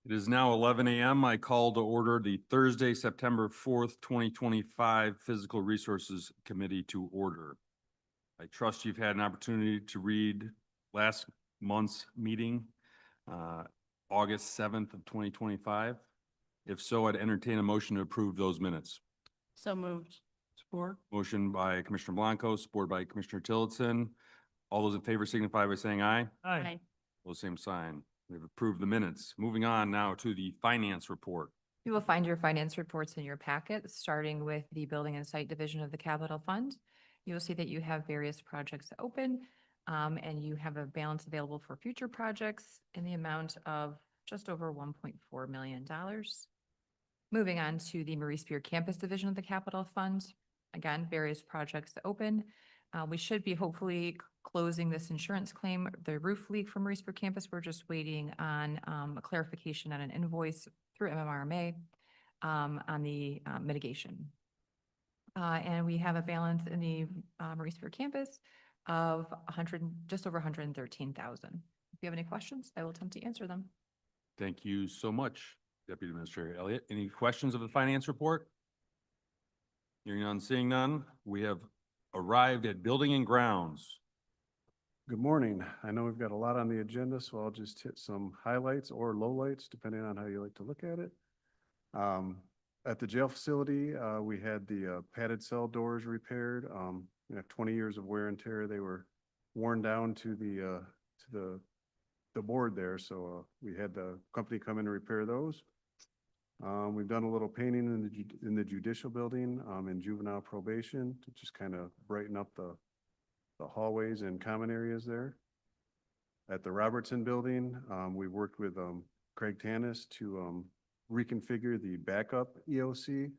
It is now 11 a.m. I call to order the Thursday, September 4th, 2025 Physical Resources Committee to order. I trust you've had an opportunity to read last month's meeting, August 7th of 2025. If so, I'd entertain a motion to approve those minutes. So moved. Support. Motion by Commissioner Blanco, support by Commissioner Tillotson. All those in favor signify by saying aye. Aye. Those same sign. We've approved the minutes. Moving on now to the finance report. You will find your finance reports in your packet, starting with the Building and Site Division of the Capital Fund. You will see that you have various projects open, and you have a balance available for future projects in the amount of just over $1.4 million. Moving on to the Marie Spear Campus Division of the Capital Fund. Again, various projects open. We should be hopefully closing this insurance claim, the roof leak from Marie Spear Campus. We're just waiting on a clarification on an invoice through MMRMA on the mitigation. And we have a balance in the Marie Spear Campus of just over 113,000. If you have any questions, I will attempt to answer them. Thank you so much, Deputy Administrator Elliott. Any questions of the finance report? Hearing none, seeing none. We have arrived at Building and Grounds. Good morning. I know we've got a lot on the agenda, so I'll just hit some highlights or lowlights, depending on how you like to look at it. At the jail facility, we had the padded cell doors repaired. 20 years of wear and tear. They were worn down to the board there, so we had the company come in and repair those. We've done a little painting in the judicial building, in juvenile probation to just kind of brighten up the hallways and common areas there. At the Robertson building, we worked with Craig Tanis to reconfigure the backup EOC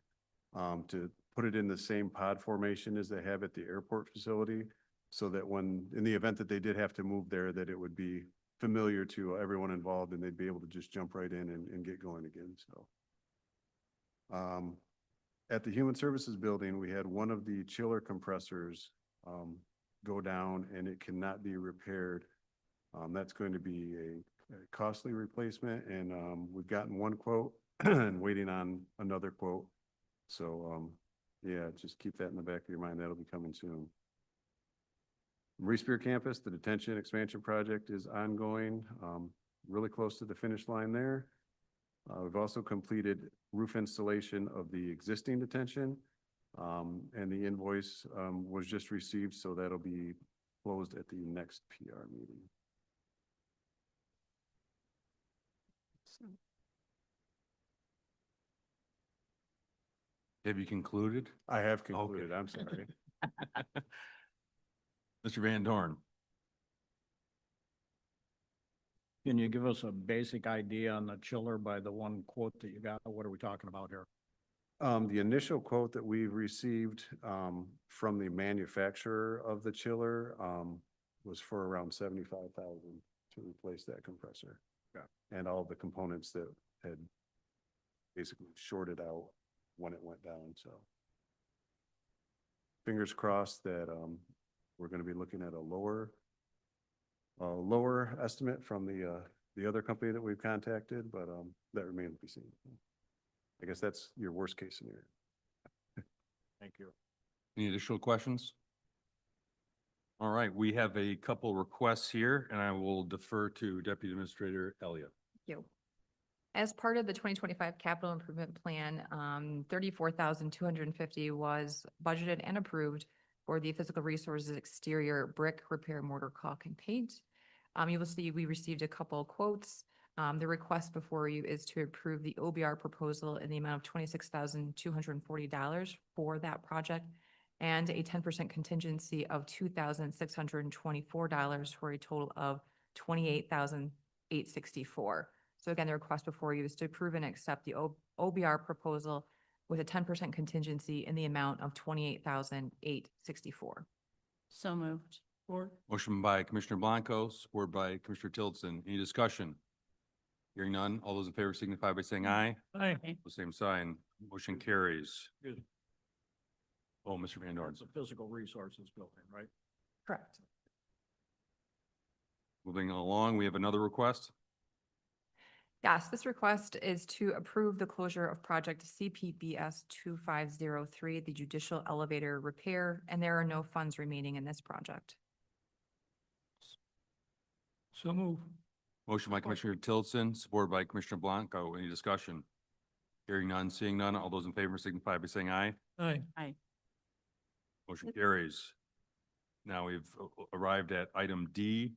to put it in the same pod formation as they have at the airport facility, so that when, in the event that they did have to move there, that it would be familiar to everyone involved and they'd be able to just jump right in and get going again. So. At the Human Services building, we had one of the chiller compressors go down and it cannot be repaired. That's going to be a costly replacement, and we've gotten one quote and waiting on another quote. So yeah, just keep that in the back of your mind. That'll be coming soon. Marie Spear Campus, the detention expansion project is ongoing, really close to the finish line there. We've also completed roof installation of the existing detention, and the invoice was just received, so that'll be closed at the next PR meeting. Have you concluded? I have concluded. I'm sorry. Mr. Van Dorn. Can you give us a basic idea on the chiller by the one quote that you got? What are we talking about here? The initial quote that we received from the manufacturer of the chiller was for around $75,000 to replace that compressor. Yeah. And all the components that had basically shorted out when it went down. So fingers crossed that we're going to be looking at a lower estimate from the other company that we've contacted, but that remains to be seen. I guess that's your worst case scenario. Thank you. Any additional questions? All right, we have a couple requests here, and I will defer to Deputy Administrator Elliott. Thank you. As part of the 2025 capital improvement plan, $34,250 was budgeted and approved for the physical resources exterior brick repair, mortar, caulk, and paint. You will see we received a couple quotes. The request before you is to approve the OBR proposal in the amount of $26,240 for that project, and a 10% contingency of $2,624 for a total of $28,864. So again, the request before you is to approve and accept the OBR proposal with a 10% contingency in the amount of $28,864. So moved. Support. Motion by Commissioner Blanco, support by Commissioner Tillotson. Any discussion? Hearing none. All those in favor signify by saying aye. Aye. The same sign. Motion carries. Excuse me. Oh, Mr. Van Dorn. It's a physical resources building, right? Correct. Moving along, we have another request. Yes, this request is to approve the closure of project CPBS 2503, the judicial elevator repair, and there are no funds remaining in this project. So move. Motion by Commissioner Tillotson, supported by Commissioner Blanco. Any discussion? Hearing none, seeing none. All those in favor signify by saying aye. Aye. Aye. Motion carries. Now we've arrived at item D.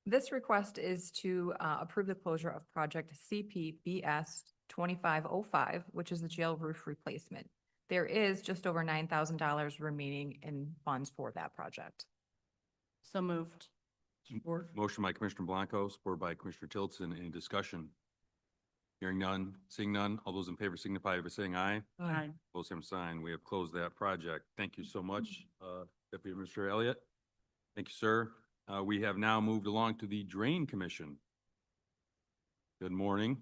This request is to approve the closure of project CPBS 2505, which is the jail roof replacement. There is just over $9,000 remaining in funds for that project. So moved. Support. Motion by Commissioner Blanco, supported by Commissioner Tillotson. Any discussion? Hearing none, seeing none. All those in favor signify by saying aye. Aye. Opposed, same sign. We have closed that project. Thank you so much, Deputy Administrator Elliott. Thank you, sir. We have now moved along to the Drain Commission. Good morning.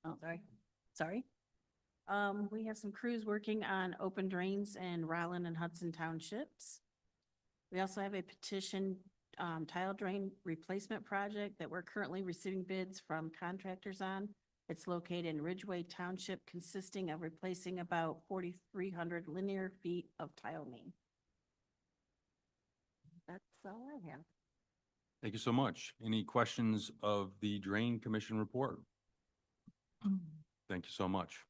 Oh, sorry. We have some crews working on open drains in Rollin and Hudson Townships. We also have a petition, tile drain replacement project that we're currently receiving bids from contractors on. It's located in Ridgeway Township, consisting of replacing about 4,300 linear feet of tile main. That's all I have. Thank you so much. Any questions of the Drain Commission report? Thank you so much.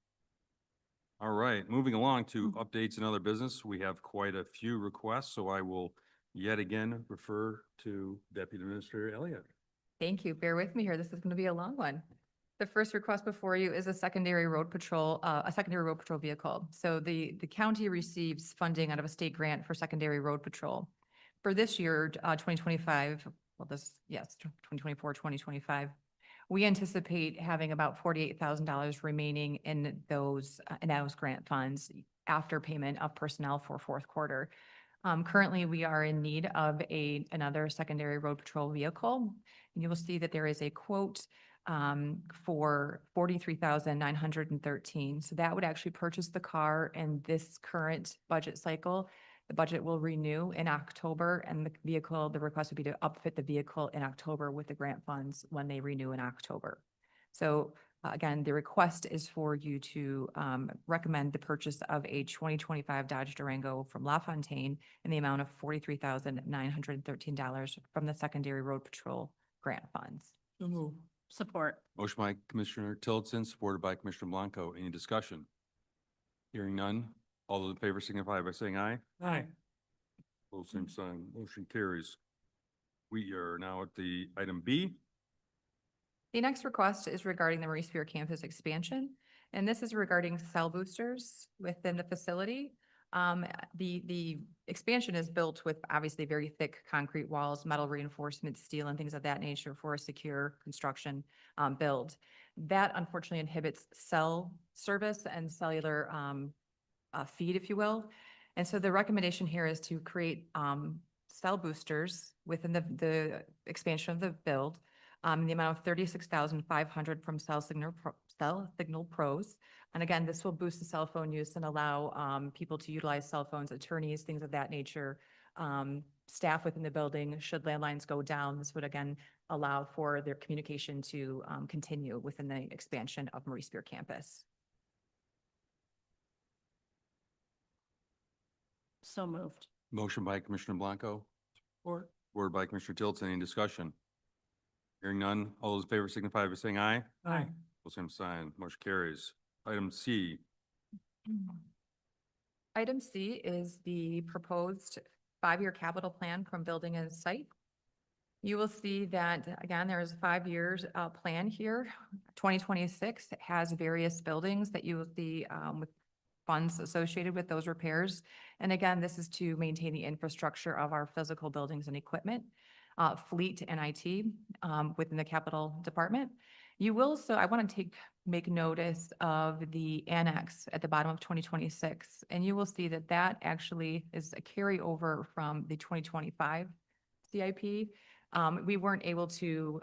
All right, moving along to updates and other business. We have quite a few requests, so I will yet again refer to Deputy Administrator Elliott. Thank you. Bear with me here. This is going to be a long one. The first request before you is a secondary road patrol vehicle. So the county receives funding out of a state grant for secondary road patrol. For this year, 2025, 2024, 2025, we anticipate having about $48,000 remaining in those grant funds after payment of personnel for fourth quarter. Currently, we are in need of another secondary road patrol vehicle. And you will see that there is a quote for $43,913. So that would actually purchase the car in this current budget cycle. The budget will renew in October, and the request would be to upfit the vehicle in October with the grant funds when they renew in October. So again, the request is for you to recommend the purchase of a 2025 Dodge Durango from LaFontaine in the amount of $43,913 from the secondary road patrol grant funds. So move. Support. Motion by Commissioner Tillotson, supported by Commissioner Blanco. Any discussion? Hearing none. All those in favor signify by saying aye. Aye. Opposed, same sign. Motion carries. We are now at the item B. The next request is regarding the Marie Spear campus expansion, and this is regarding cell boosters within the facility. The expansion is built with obviously very thick concrete walls, metal reinforcement, steel, and things of that nature for a secure construction build. That unfortunately inhibits cell service and cellular feed, if you will. And so the recommendation here is to create cell boosters within the expansion of the build in the amount of $36,500 from Cell Signal Pros. And again, this will boost the cell phone use and allow people to utilize cell phones, attorneys, things of that nature, staff within the building. Should landlines go down, this would again allow for their communication to continue within the expansion of Marie Spear campus. So moved. Motion by Commissioner Blanco, Support. supported by Commissioner Tillotson. Any discussion? Hearing none. All those in favor signify by saying aye. Aye. Opposed, same sign. Motion carries. Item C. Item C is the proposed five-year capital plan from Building and Site. You will see that, again, there is a 5 years plan here. 2026 has various buildings that you will see with funds associated with those repairs. And again, this is to maintain the infrastructure of our physical buildings and equipment, fleet and IT within the capital department. You will, so I want to make notice of the annex at the bottom of 2026, and you will see that that actually is a carryover from the 2025 CIP. We weren't able to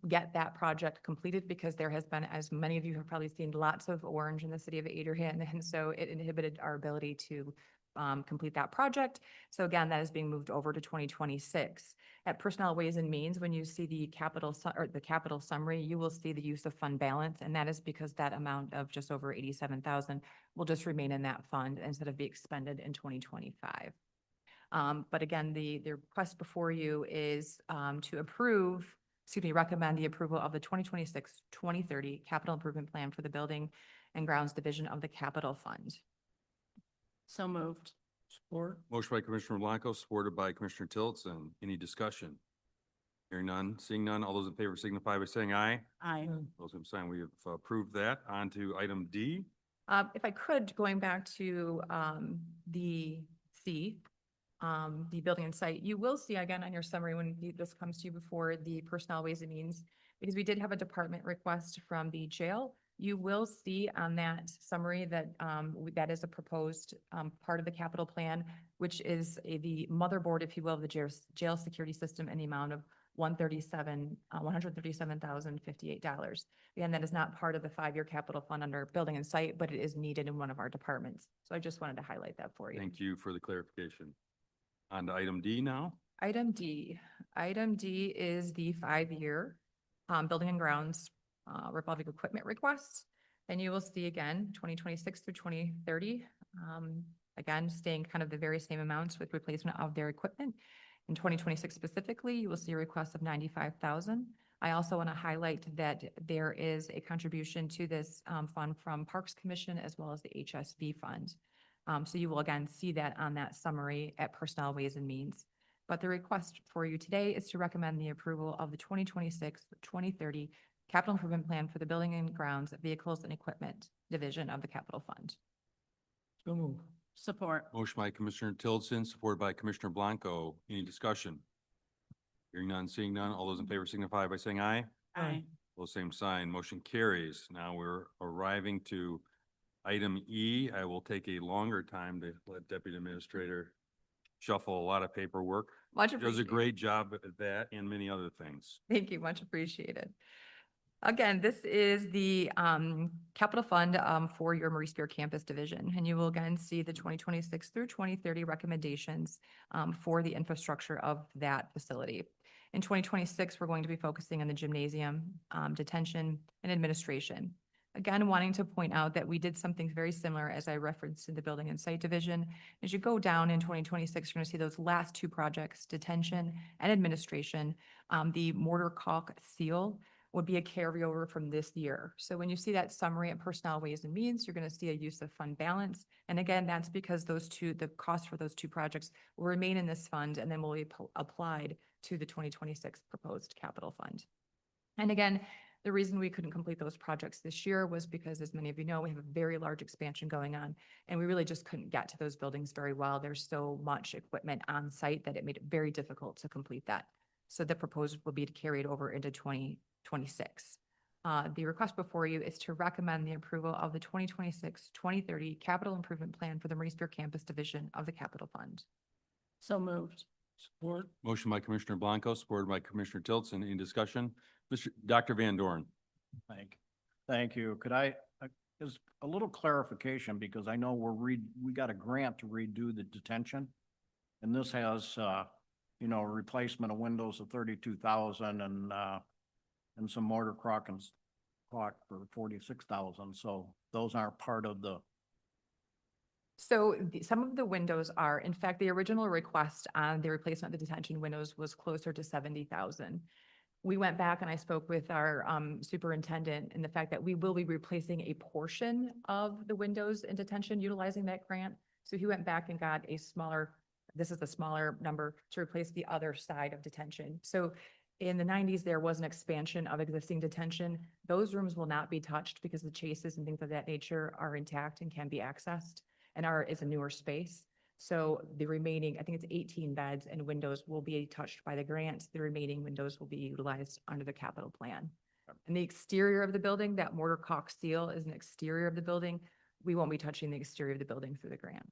get that project completed because there has been, as many of you have probably seen, lots of orange in the city of Adrian, and so it inhibited our ability to complete that project. So again, that is being moved over to 2026. At Personnel Ways and Means, when you see the capital summary, you will see the use of fund balance, and that is because that amount of just over 87,000 will just remain in that fund instead of be expended in 2025. But again, the request before you is to recommend the approval of the 2026-2030 capital improvement plan for the Building and Grounds Division of the Capital Fund. So moved. Support. Motion by Commissioner Blanco, supported by Commissioner Tillotson. Any discussion? Hearing none, seeing none, all those in favor signify by saying aye. Aye. Those same sign, we have approved that. On to item D. If I could, going back to the C, the building and site, you will see again on your summary when this comes to you before the Personnel Ways and Means, because we did have a department request from the jail. You will see on that summary that that is a proposed part of the capital plan, which is the motherboard, if you will, of the jail security system in the amount of $137,058. Again, that is not part of the 5-year capital fund under building and site, but it is needed in one of our departments. So I just wanted to highlight that for you. Thank you for the clarification. On to item D now. Item D. Item D is the 5-year building and grounds revolving equipment requests. And you will see again, 2026 through 2030, again, staying kind of the very same amounts with replacement of their equipment. In 2026 specifically, you will see a request of 95,000. I also want to highlight that there is a contribution to this fund from Parks Commission as well as the HSV fund. So you will again see that on that summary at Personnel Ways and Means. But the request for you today is to recommend the approval of the 2026-2030 capital improvement plan for the Building and Grounds Vehicles and Equipment Division of the Capital Fund. So move. Support. Motion by Commissioner Tillotson, supported by Commissioner Blanco. Any discussion? Hearing none, seeing none, all those in favor signify by saying aye. Aye. Those same sign, motion carries. Now we're arriving to item E. I will take a longer time to let Deputy Administrator shuffle a lot of paperwork. Much She does a appreciated. great job at that and many other things. Thank you, much appreciated. Again, this is the capital fund for your Marie Spear Campus Division, and you will again see the 2026 through 2030 recommendations for the infrastructure of that facility. In 2026, we're going to be focusing on the gymnasium, detention, and administration. Again, wanting to point out that we did something very similar as I referenced in the Building and Site Division. As you go down in 2026, you're going to see those last two projects, detention and administration. The mortar caulk seal would be a carryover from this year. So when you see that summary at Personnel Ways and Means, you're going to see a use of fund balance. And again, that's because the cost for those two projects will remain in this fund and then will be applied to the 2026 proposed capital fund. And again, the reason we couldn't complete those projects this year was because, as many of you know, we have a very large expansion going on, and we really just couldn't get to those buildings very well. There's so much equipment on site that it made it very difficult to complete that. So the proposal will be to carry it over into 2026. The request before you is to recommend the approval of the 2026-2030 capital improvement plan for the Marie Spear Campus Division of the Capital Fund. So moved. Support. Motion by Commissioner Blanco, supported by Commissioner Tillotson. Any discussion? Dr. Van Dorn. Thank you. Could I, just a little clarification, because I know we got a grant to redo the detention. And this has, replacement of windows of 32,000 and some mortar caulk for 46,000. So those aren't part of the. So some of the windows are, in fact, the original request on the replacement of the detention windows was closer to 70,000. We went back and I spoke with our superintendent and the fact that we will be replacing a portion of the windows in detention utilizing that grant. So he went back and got this is the smaller number to replace the other side of detention. So in the 90s, there was an expansion of existing detention. Those rooms will not be touched because the chases and things of that nature are intact and can be accessed, and is a newer space. So the remaining, I think it's 18 beds and windows will be touched by the grant. The remaining windows will be utilized under the capital plan. And the exterior of the building, that mortar caulk seal is an exterior of the building. We won't be touching the exterior of the building through the grant.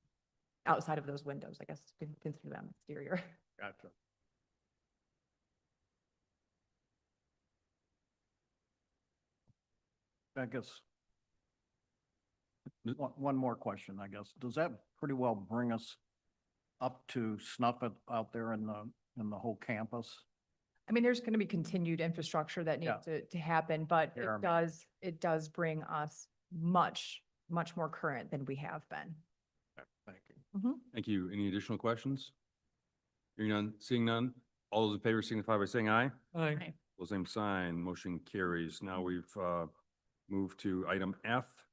Outside of those windows, I guess, you can consider them exterior. Gotcha. I guess One more question, I guess. Does that pretty well bring us up to snuff out there in the whole campus? I mean, there's going to be continued infrastructure that Yeah. needs to happen, but Sure. it does bring us much more current than we have been. Thank you. Thank you. Any additional questions? Hearing none, seeing none. All those in favor signify by saying aye. Aye. Well, same sign, motion carries. Now we've moved to item F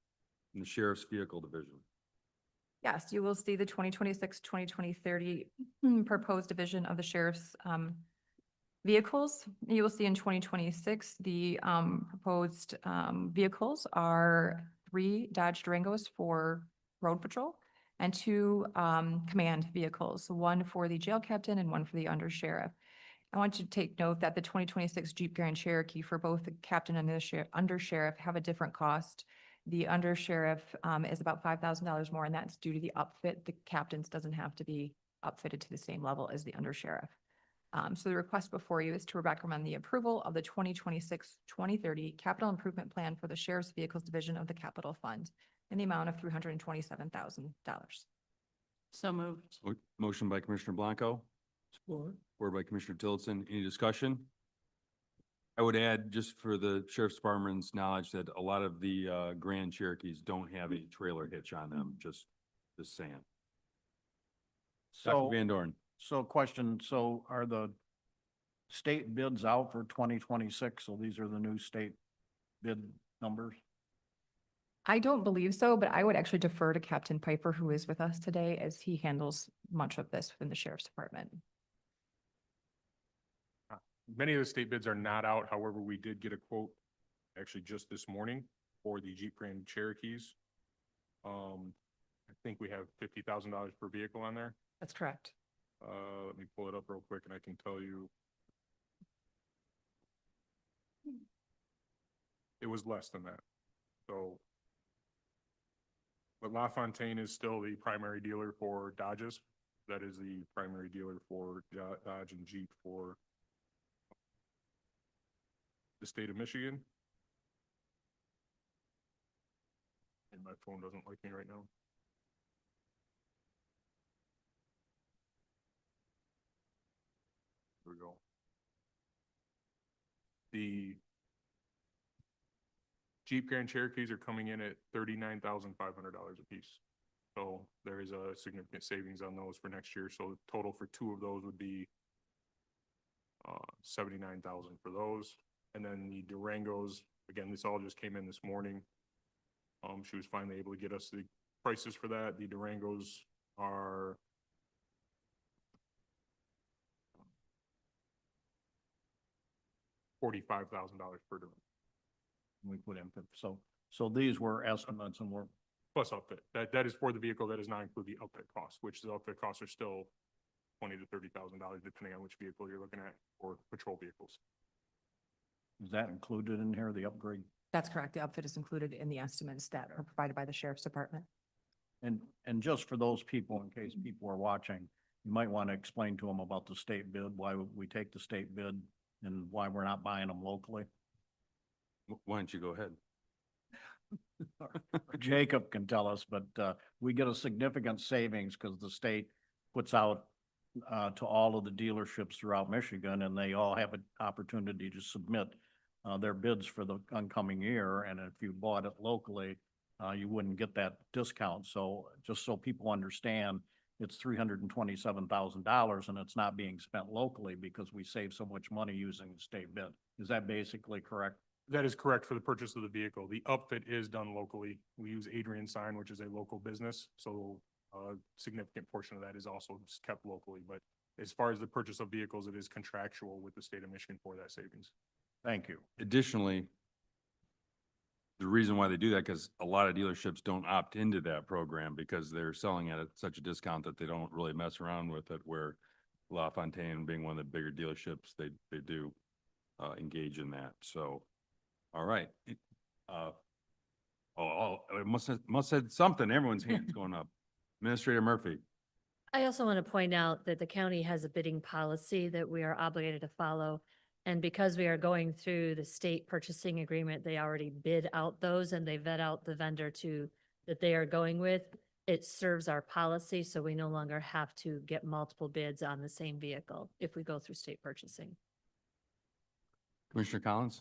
in the Sheriff's Vehicle Division. Yes, you will see the 2026-2030 proposed division of the sheriff's vehicles. You will see in 2026, the proposed vehicles are 3 Dodge Durangos for road patrol and 2 command vehicles, 1 for the jail captain and 1 for the undersheriff. I want you to take note that the 2026 Jeep Grand Cherokee for both the captain and the undersheriff have a different cost. The undersheriff is about $5,000 more, and that's due to the upfit. The captain's doesn't have to be upfitted to the same level as the undersheriff. So the request before you is to recommend the approval of the 2026-2030 capital improvement plan for the Sheriff's Vehicles Division of the Capital Fund in the amount of $327,000. So moved. Motion by Commissioner Blanco. Support by Commissioner Tillotson. Any discussion? I would add, just for the Sheriff's Department's knowledge, that a lot of the Grand Cherokees don't have a trailer hitch on them, just saying. Dr. So, Van Dorn. so question, so are the state bids out for 2026? So these are the new state bid numbers? I don't believe so, but I would actually defer to Captain Piper, who is with us today, as he handles much of this within the Sheriff's Department. Many of the state bids are not out. However, we did get a quote actually just this morning for the Jeep Grand Cherokees. I think we have $50,000 per vehicle on there. That's correct. Let me pull it up real quick and I can tell you. It was less than that. So, but LaFontaine is still the primary dealer for Dodges. That is the primary dealer for Dodge and Jeep for the state of Michigan. And my phone doesn't like me right now. There we go. The Jeep Grand Cherokees are coming in at $39,500 a piece. So there is a significant savings on those for next year. So the total for 2 of those would be $79,000 for those. And then the Durangos, again, this all just came in this morning. She was finally able to get us the prices for that. The Durangos are $45,000 per Durango. We put in, so these were estimates and we're, Plus outfit. That is for the vehicle. That does not include the outfit costs, which the outfit costs are still $20,000 to $30,000 depending on which vehicle you're looking at, or patrol vehicles. is that included in here, the upgrade? That's correct. The outfit is included in the estimates that are provided by the Sheriff's Department. And just for those people, in case people are watching, you might want to explain to them about the state bid, why we take the state bid and why we're not buying them locally. Why don't you go ahead? Jacob can tell us, but we get a significant savings because the state puts out to all of the dealerships throughout Michigan, and they all have an opportunity to submit their bids for the oncoming year. And if you bought it locally, you wouldn't get that discount. So just so people understand, it's $327,000 and it's not being spent locally because we save so much money using the state bid. Is that basically correct? That is correct for the purchase of the vehicle. The upfit is done locally. We use Adrian Sign, which is a local business. So a significant portion of that is also kept locally. But as far as the purchase of vehicles, it is contractual with the state of Michigan for that savings. Thank you. Additionally, the reason why they do that, because a lot of dealerships don't opt into that program because they're selling at such a discount that they don't really mess around with it, where LaFontaine being one of the bigger dealerships, they do engage in that. So, all right. It must have something. Everyone's hands going up. Administrator Murphy. I also want to point out that the county has a bidding policy that we are obligated to follow. And because we are going through the state purchasing agreement, they already bid out those and they vet out the vendor to that they are going with, it serves our policy, so we no longer have to get multiple bids on the same vehicle if we go through state purchasing. Commissioner Collins?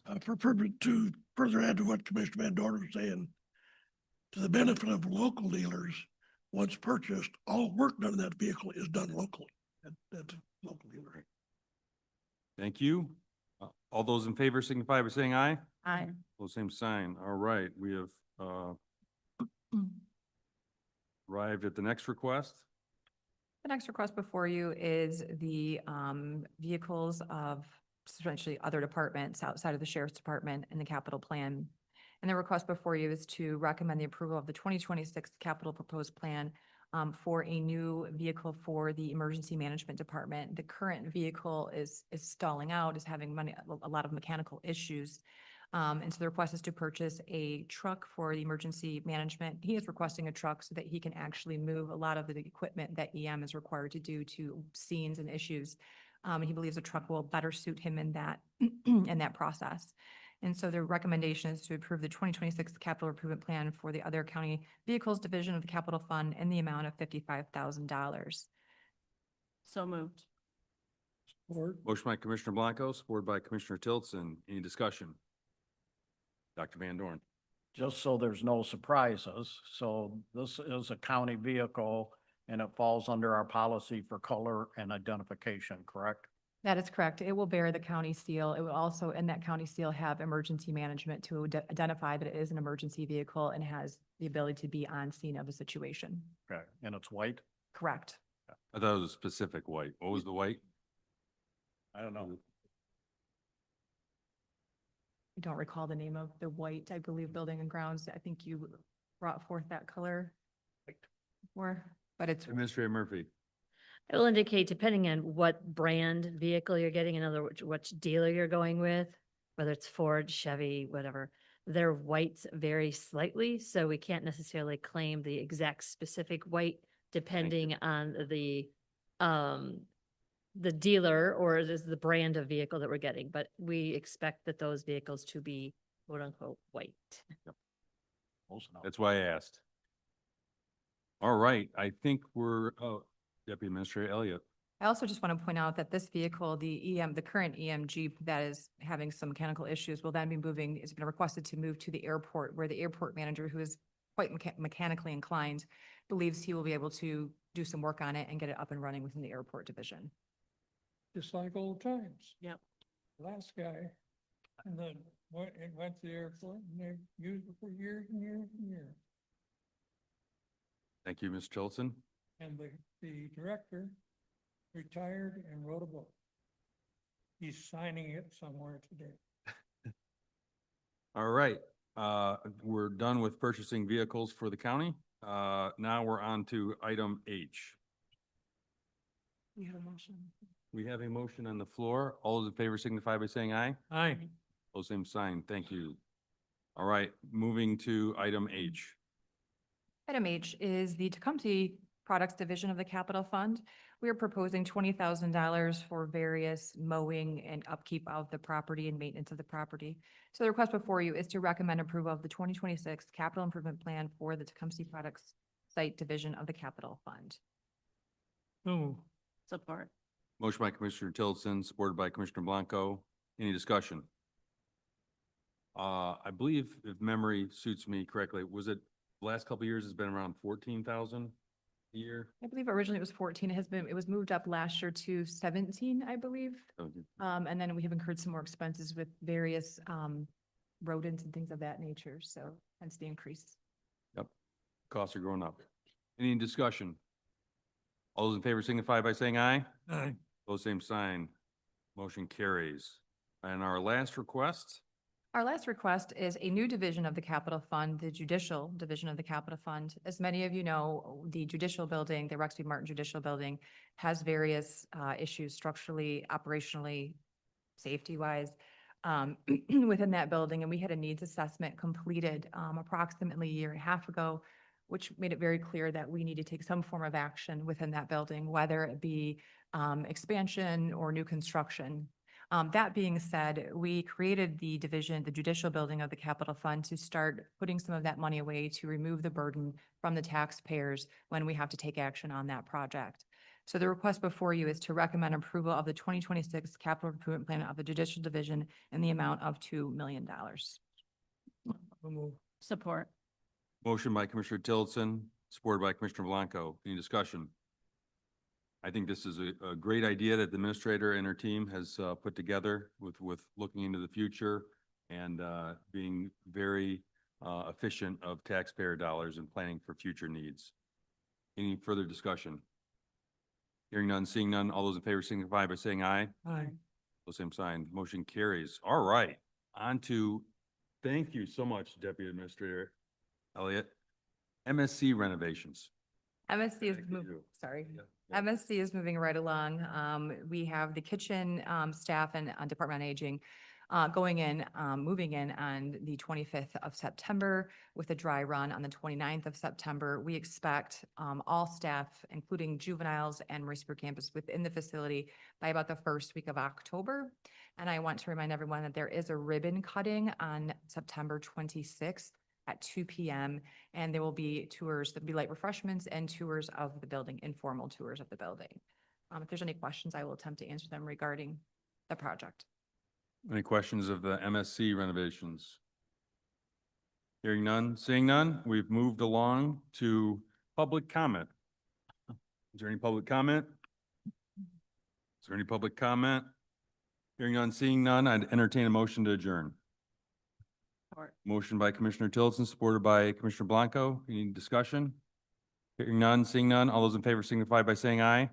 To further add to what Commissioner Van Dorn was saying, to the benefit of local dealers, once purchased, all work done in that vehicle is done locally. That's a local dealer. Thank you. All those in favor signify by saying aye. Aye. Those same sign. All right, we have, arrived at the next request. The next request before you is the vehicles of essentially other departments outside of the sheriff's department and the capital plan. And the request before you is to recommend the approval of the 2026 capital proposed plan for a new vehicle for the emergency management department. The current vehicle is stalling out, is having a lot of mechanical issues. And so the request is to purchase a truck for the emergency management. He is requesting a truck so that he can actually move a lot of the equipment that EM is required to do to scenes and issues. He believes a truck will better suit him in that, in that process. And so the recommendation is to approve the 2026 capital improvement plan for the other county vehicles division of the capital fund in the amount of $55,000. So moved. Motion by Commissioner Blanco, supported by Commissioner Tillotson. Any discussion? Dr. Van Dorn. Just so there's no surprises, so this is a county vehicle and it falls under our policy for color and identification, correct? That is correct. It will bear the county seal. It will also, in that county seal, have emergency management to identify that it is an emergency vehicle and has the ability to be on scene of a situation. Okay, and it's white? Correct. I thought it was a specific white. What was the white? I don't know. I don't recall the name of the white, I believe, building and grounds. I think you brought forth that color. But it's, Administrator Murphy. It will indicate, depending on what brand vehicle you're getting, in other words, which dealer you're going with, whether it's Ford, Chevy, whatever, their whites vary slightly, so we can't necessarily claim the exact specific white depending on the dealer or the brand of vehicle that we're getting, but we expect that those vehicles to be quote unquote white. Close enough. That's why I asked. All right, I think we're, Deputy Administrator Elliott. I also just want to point out that this vehicle, the current EM Jeep that is having some mechanical issues will then be moving, it's been requested to move to the airport, where the airport manager, who is quite mechanically inclined, believes he will be able to do some work on it and get it up and running within the airport division. Just like old times. Yep. Last guy, and then went to the airport and they used it for years and years and years. Thank you, Ms. Chilton. And the director retired and wrote a book. He's signing it somewhere today. All right, we're done with purchasing vehicles for the county. Now we're on to item H. We have a motion. We have a motion on the floor. All those in favor signify by saying aye. Aye. Those same sign. Thank you. All right, moving to item H. Item H is the Tecumseh Products Division of the Capital Fund. We are proposing $20,000 for various mowing and upkeep of the property and maintenance of the property. So the request before you is to recommend approval of the 2026 capital improvement plan for the Tecumseh Products Site Division of the Capital Fund. Support. Motion by Commissioner Tillotson, supported by Commissioner Blanco. Any discussion? I believe if memory suits me correctly, was it the last couple of years has been around 14,000 a year? I believe originally it was 14. It was moved up last year to 17, I believe. And then we have incurred some more expenses with various rodents and things of that nature. So hence the increase. Yep. Costs are going up. Any discussion? All those in favor signify by saying aye. Aye. Those same sign. Motion carries. And our last request? Our last request is a new division of the capital fund, the judicial division of the capital fund. As many of you know, the judicial building, the Rexby Martin Judicial Building, has various issues structurally, operationally, safety-wise within that building. And we had a needs assessment completed approximately a year and a half ago, which made it very clear that we need to take some form of action within that building, whether it be expansion or new construction. That being said, we created the division, the judicial building of the capital fund to start putting some of that money away to remove the burden from the taxpayers when we have to take action on that project. So the request before you is to recommend approval of the 2026 capital improvement plan of the judicial division in the amount of $2 million. Support. Motion by Commissioner Tillotson, supported by Commissioner Blanco. Any discussion? I think this is a great idea that the administrator and her team has put together with looking into the future and being very efficient of taxpayer dollars and planning for future needs. Any further discussion? Hearing none, seeing none, all those in favor signify by saying aye. Aye. Those same sign, motion carries. All right, on to, thank you so much, Deputy Administrator Elliott. MSC renovations. MSC is, Thank you. sorry. Yeah, yeah. MSC is moving right along. We have the kitchen staff and Department on Aging moving in on the 25th of September with a dry run on the 29th of September. We expect all staff, including juveniles and Marisburg campus within the facility by about the first week of October. And I want to remind everyone that there is a ribbon cutting on September 26th at 2 p.m. And there will be tours, there'll be light refreshments and tours of the building, informal tours of the building. If there's any questions, I will attempt to answer them regarding the project. Any questions of the MSC renovations? Hearing none, seeing none, we've moved along to public comment. Is there any public comment? Is there any public comment? Hearing none, seeing none, I'd entertain a motion to adjourn. Support. Motion by Commissioner Tillotson, supported by Commissioner Blanco. Any discussion? Hearing none, seeing none, all those in favor signify by saying aye.